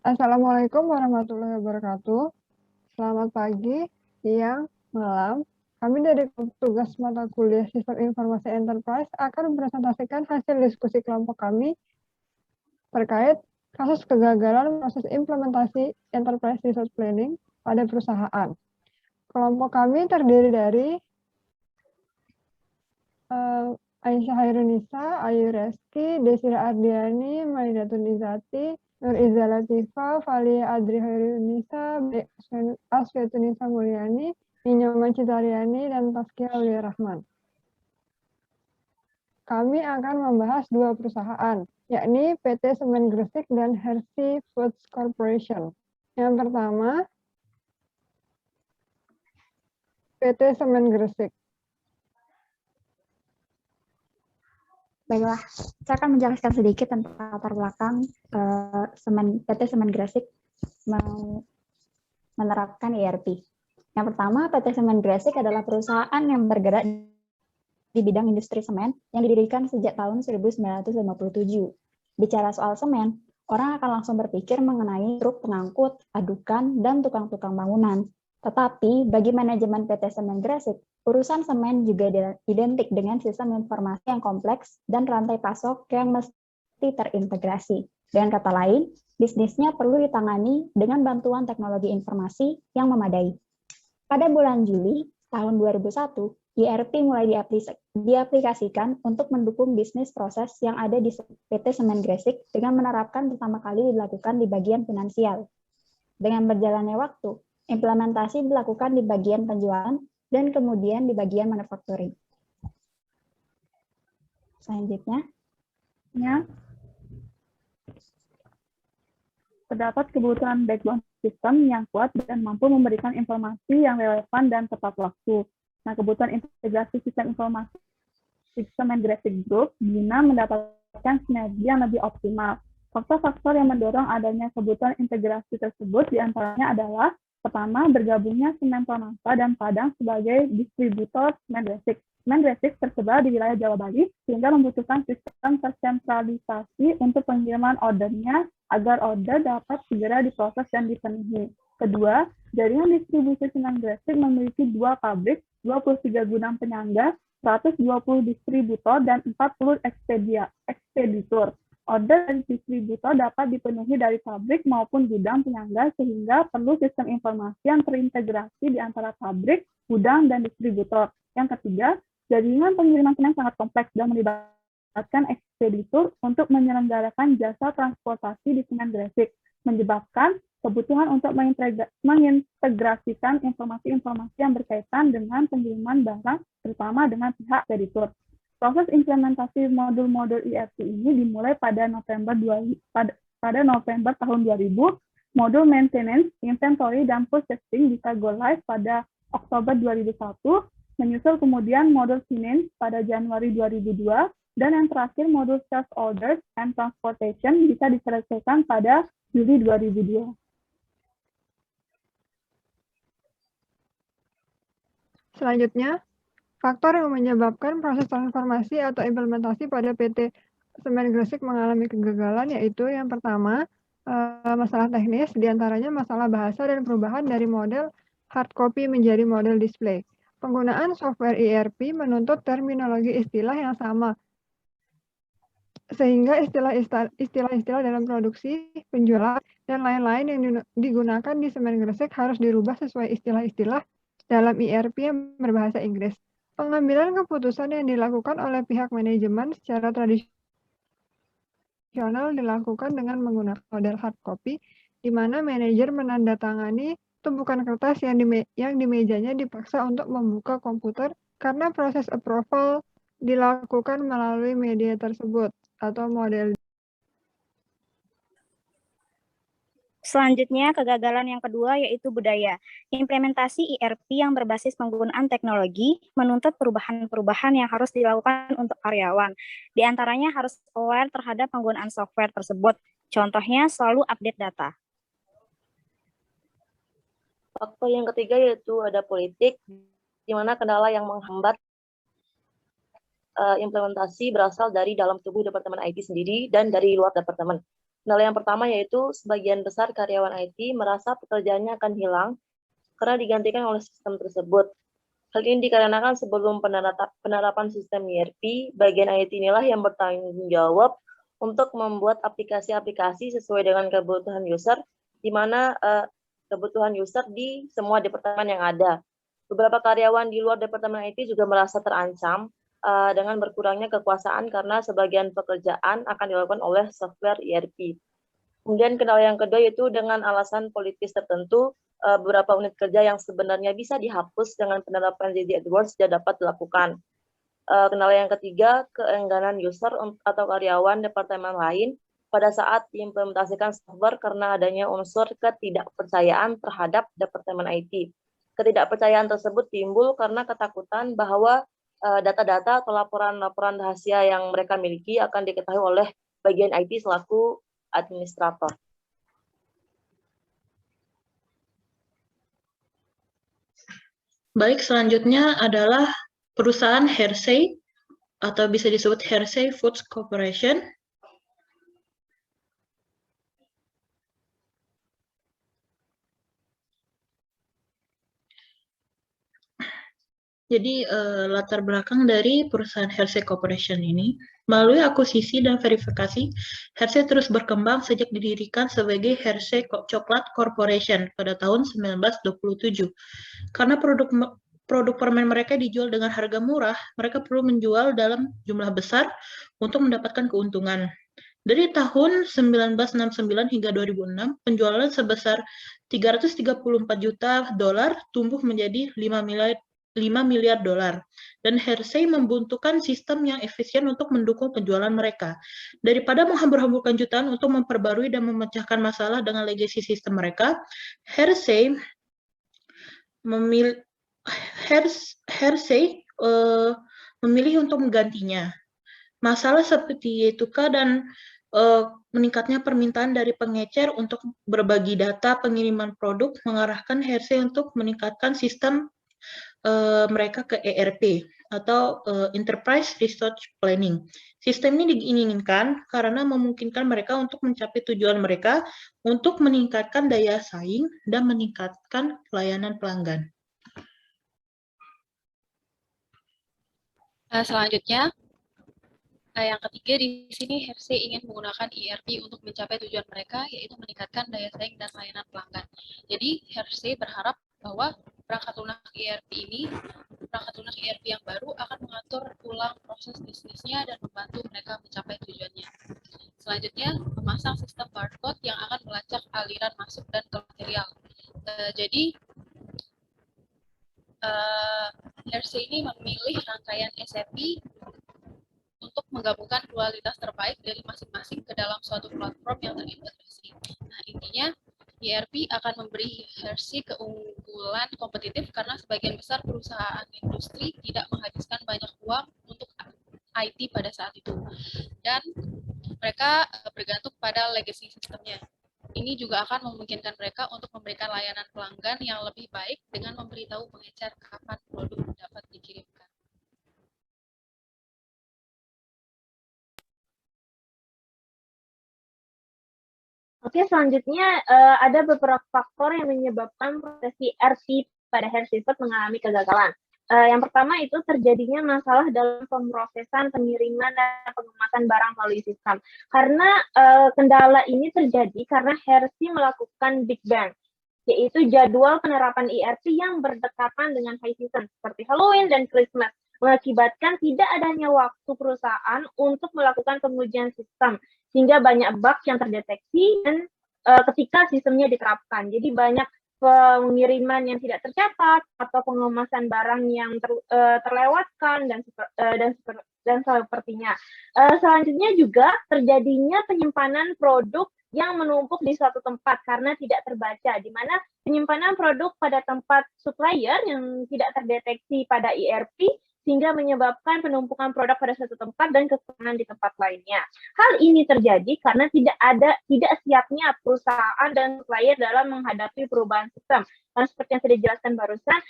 Assalamualaikum warahmatullahi wabarakatuh. Selamat pagi, siang, malam. Kami dari tugas mata kuliah Sistem Informasi Enterprise akan mempresentasikan hasil diskusi kelompok kami terkait kasus kegagalan proses implementasi Enterprise Resource Planning pada perusahaan. Kelompok kami terdiri dari Aisyah Hairunisa, Ayu Reski, Desira Ardiani, Maidatun Izati, Nur Iza Latifa, Valia Adri Hairunisa, Asfiatunisa Mulyani, Ninyoma Citariani, dan Taskia Aulia Rahman. Kami akan membahas dua perusahaan, yakni PT Semen Gresik dan Hershey Foods Corporation. Yang pertama, PT Semen Gresik. Baiklah, saya akan menjelaskan sedikit tentang latar belakang PT Semen Gresik menerapkan ERP. Yang pertama, PT Semen Gresik adalah perusahaan yang bergerak di bidang industri semen yang didirikan sejak tahun 1957. Bicara soal semen, orang akan langsung berpikir mengenai truk pengangkut, adukan, dan tukang-tukang bangunan. Tetapi bagi manajemen PT Semen Gresik, urusan semen juga identik dengan sistem informasi yang kompleks dan rantai pasok yang mesti terintegrasi. Dengan kata lain, bisnisnya perlu ditangani dengan bantuan teknologi informasi yang memadai. Pada bulan Juli tahun 2001, ERP mulai diaplikasikan untuk mendukung bisnis proses yang ada di PT Semen Gresik dengan menerapkan pertama kali dilakukan di bagian finansial. Dengan berjalannya waktu, implementasi dilakukan di bagian penjualan dan kemudian di bagian manufacturing. Selanjutnya, terdapat kebutuhan backbone sistem yang kuat dan mampu memberikan informasi yang relevan dan tepat waktu. Nah, kebutuhan integrasi sistem informasi Semen Gresik Group guna mendapatkan sinergi yang lebih optimal. Faktor-faktor yang mendorong adanya kebutuhan integrasi tersebut diantaranya adalah pertama, bergabungnya Semen Pramanta dan Padang sebagai distributor Semen Gresik. Semen Gresik tersebar di wilayah Jawa Bali sehingga membutuhkan sistem tersentralisasi untuk pengiriman ordernya agar order dapat segera diproses dan dipenuhi. Kedua, jaringan distribusi Semen Gresik memiliki 2 pabrik, 23 gudang penyangga, 120 distributor, dan 40 ekspeditor. Order dari distributor dapat dipenuhi dari pabrik maupun gudang penyangga sehingga perlu sistem informasi yang terintegrasi di antara pabrik, gudang, dan distributor. Yang ketiga, jaringan pengiriman semen sangat kompleks dan melibatkan ekspeditor untuk menyelenggarakan jasa transportasi di Semen Gresik, menyebabkan kebutuhan untuk mengintegrasikan informasi-informasi yang berkaitan dengan pengiriman barang, terutama dengan pihak ekspeditor. Proses implementasi modul-modul ERP ini dimulai pada November tahun 2000. Modul maintenance, inventory, dan purchasing bisa go live pada Oktober 2001, menyusul kemudian modul finance pada Januari 2002, dan yang terakhir modul sales orders and transportation bisa diselesaikan pada Juli 2002. Selanjutnya, faktor yang menyebabkan proses transformasi atau implementasi pada PT Semen Gresik mengalami kegagalan yaitu yang pertama, masalah teknis, diantaranya masalah bahasa dan perubahan dari model hard copy menjadi model display. Penggunaan software ERP menuntut terminologi istilah yang sama, sehingga istilah-istilah dalam produksi, penjualan, dan lain-lain yang digunakan di Semen Gresik harus dirubah sesuai istilah-istilah dalam ERP yang berbahasa Inggris. Pengambilan keputusan yang dilakukan oleh pihak manajemen secara tradisional dilakukan dengan menggunakan model hard copy, di mana manajer menandatangani tumpukan kertas yang di mejanya dipaksa untuk membuka komputer karena proses approval dilakukan melalui media tersebut atau model. Selanjutnya, kegagalan yang kedua yaitu budaya. Implementasi ERP yang berbasis penggunaan teknologi menuntut perubahan-perubahan yang harus dilakukan untuk karyawan. Di antaranya harus aware terhadap penggunaan software tersebut. Contohnya, selalu update data. Faktor yang ketiga yaitu ada politik, di mana kendala yang menghambat implementasi berasal dari dalam tubuh Departemen IT sendiri dan dari luar departemen. Kendala yang pertama yaitu sebagian besar karyawan IT merasa pekerjaannya akan hilang karena digantikan oleh sistem tersebut. Hal ini dikarenakan sebelum penerapan sistem ERP, bagian IT inilah yang bertanggung jawab untuk membuat aplikasi-aplikasi sesuai dengan kebutuhan user, di mana kebutuhan user di semua departemen yang ada. Beberapa karyawan di luar departemen IT juga merasa terancam dengan berkurangnya kekuasaan karena sebagian pekerjaan akan dilakukan oleh software ERP. Kemudian kendala yang kedua yaitu dengan alasan politis tertentu, beberapa unit kerja yang sebenarnya bisa dihapus dengan penerapan ZD Edwards tidak dapat dilakukan. Kendala yang ketiga, keengganan user atau karyawan departemen lain pada saat diimplementasikan software karena adanya unsur ketidakpercayaan terhadap departemen IT. Ketidakpercayaan tersebut timbul karena ketakutan bahwa data-data atau laporan-laporan rahasia yang mereka miliki akan diketahui oleh bagian IT selaku administrator. Baik, selanjutnya adalah perusahaan Hershey atau bisa disebut Hershey Foods Corporation. Jadi latar belakang dari perusahaan Hershey Corporation ini, melalui akuisisi dan verifikasi, Hershey terus berkembang sejak didirikan sebagai Hershey Chocolate Corporation pada tahun 1927. Karena produk permen mereka dijual dengan harga murah, mereka perlu menjual dalam jumlah besar untuk mendapatkan keuntungan. Dari tahun 1969 hingga 2006, penjualan sebesar $334 juta tumbuh menjadi 5 miliar dolar, dan Hershey membutuhkan sistem yang efisien untuk mendukung penjualan mereka. Daripada menghambur-hamburkan jutaan untuk memperbarui dan memecahkan masalah dengan legacy sistem mereka, Hershey memilih untuk menggantinya. Masalah seperti itukah dan meningkatnya permintaan dari pengecer untuk berbagi data pengiriman produk mengarahkan Hershey untuk meningkatkan sistem mereka ke ERP atau Enterprise Resource Planning. Sistem ini diinginkan karena memungkinkan mereka untuk mencapai tujuan mereka untuk meningkatkan daya saing dan meningkatkan pelayanan pelanggan. Selanjutnya, yang ketiga di sini Hershey ingin menggunakan ERP untuk mencapai tujuan mereka, yaitu meningkatkan daya saing dan layanan pelanggan. Jadi Hershey berharap bahwa perangkat lunak ERP yang baru akan mengatur ulang proses bisnisnya dan membantu mereka mencapai tujuannya. Selanjutnya, memasang sistem barcode yang akan melacak aliran masuk dan ke material. Jadi Hershey ini memilih rangkaian SAP untuk menggabungkan kualitas terbaik dari masing-masing ke dalam suatu platform yang terintegrasi. Nah, intinya ERP akan memberi Hershey keunggulan kompetitif karena sebagian besar perusahaan industri tidak menghabiskan banyak uang untuk IT pada saat itu. Dan mereka bergantung pada legacy sistemnya. Ini juga akan memungkinkan mereka untuk memberikan layanan pelanggan yang lebih baik dengan memberitahu pengecer kapan produk dapat dikirimkan. Oke, selanjutnya ada beberapa faktor yang menyebabkan proses ERP pada Hershey Foods mengalami kegagalan. Yang pertama itu terjadinya masalah dalam pemrosesan, pengiriman, dan pengemasan barang melalui sistem. Karena kendala ini terjadi karena Hershey melakukan Big Bang, yaitu jadwal penerapan ERP yang berdekatan dengan high season, seperti Halloween dan Christmas, mengakibatkan tidak adanya waktu perusahaan untuk melakukan pengujian sistem, sehingga banyak bug yang terdeteksi dan ketika sistemnya diterapkan. Jadi banyak pengiriman yang tidak tercatat atau pengemasan barang yang terlewatkan dan sepertinya. Selanjutnya juga terjadinya penyimpanan produk yang menumpuk di suatu tempat karena tidak terbaca, di mana penyimpanan produk pada tempat supplier yang tidak terdeteksi pada ERP sehingga menyebabkan penumpukan produk pada satu tempat dan kekurangan di tempat lainnya. Hal ini terjadi karena tidak siapnya perusahaan dan supplier dalam menghadapi perubahan sistem. Karena seperti yang sudah dijelaskan barusan,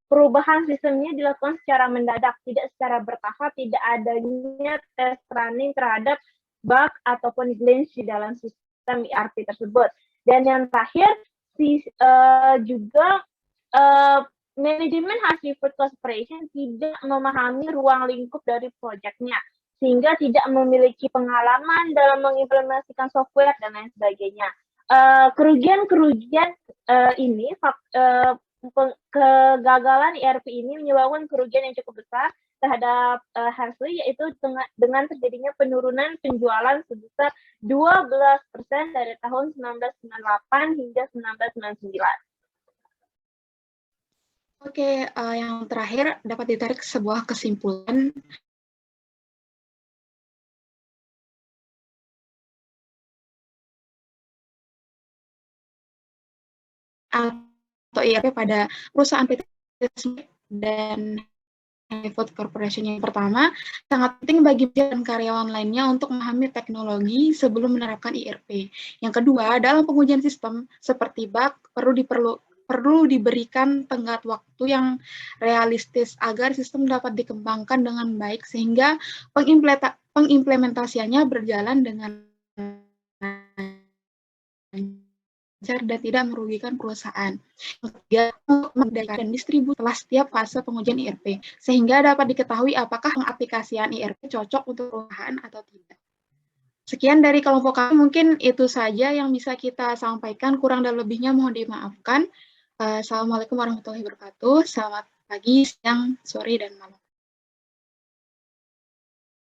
perubahan sistemnya dilakukan secara mendadak, tidak secara bertahap, tidak adanya tes running terhadap bug ataupun glitch di dalam sistem ERP tersebut. Dan yang terakhir, juga manajemen Hasselblad Corporation tidak memahami ruang lingkup dari proyeknya, sehingga tidak memiliki pengalaman dalam mengimplementasikan software dan lain sebagainya. Kerugian-kerugian ini, kegagalan ERP ini menyebabkan kerugian yang cukup besar terhadap Hershey, yaitu dengan terjadinya penurunan penjualan sebesar 12% dari tahun 1998 hingga 1999. Oke, yang terakhir dapat ditarik sebuah kesimpulan atau ERP pada perusahaan PT dan Hasselblad Corporation. Yang pertama, sangat penting bagi dan karyawan lainnya untuk memahami teknologi sebelum menerapkan ERP. Yang kedua, dalam pengujian sistem seperti bug perlu diberikan tenggat waktu yang realistis agar sistem dapat dikembangkan dengan baik sehingga pengimplementasiannya berjalan dengan lancar dan tidak merugikan perusahaan. Ketiga, untuk memudahkan distribusi setelah setiap fase pengujian ERP, sehingga dapat diketahui apakah pengaplikasian ERP cocok untuk perusahaan atau tidak. Sekian dari kelompok kami, mungkin itu saja yang bisa kita sampaikan, kurang dan lebihnya mohon dimaafkan. Assalamualaikum warahmatullahi wabarakatuh. Selamat pagi, siang, sore, dan malam.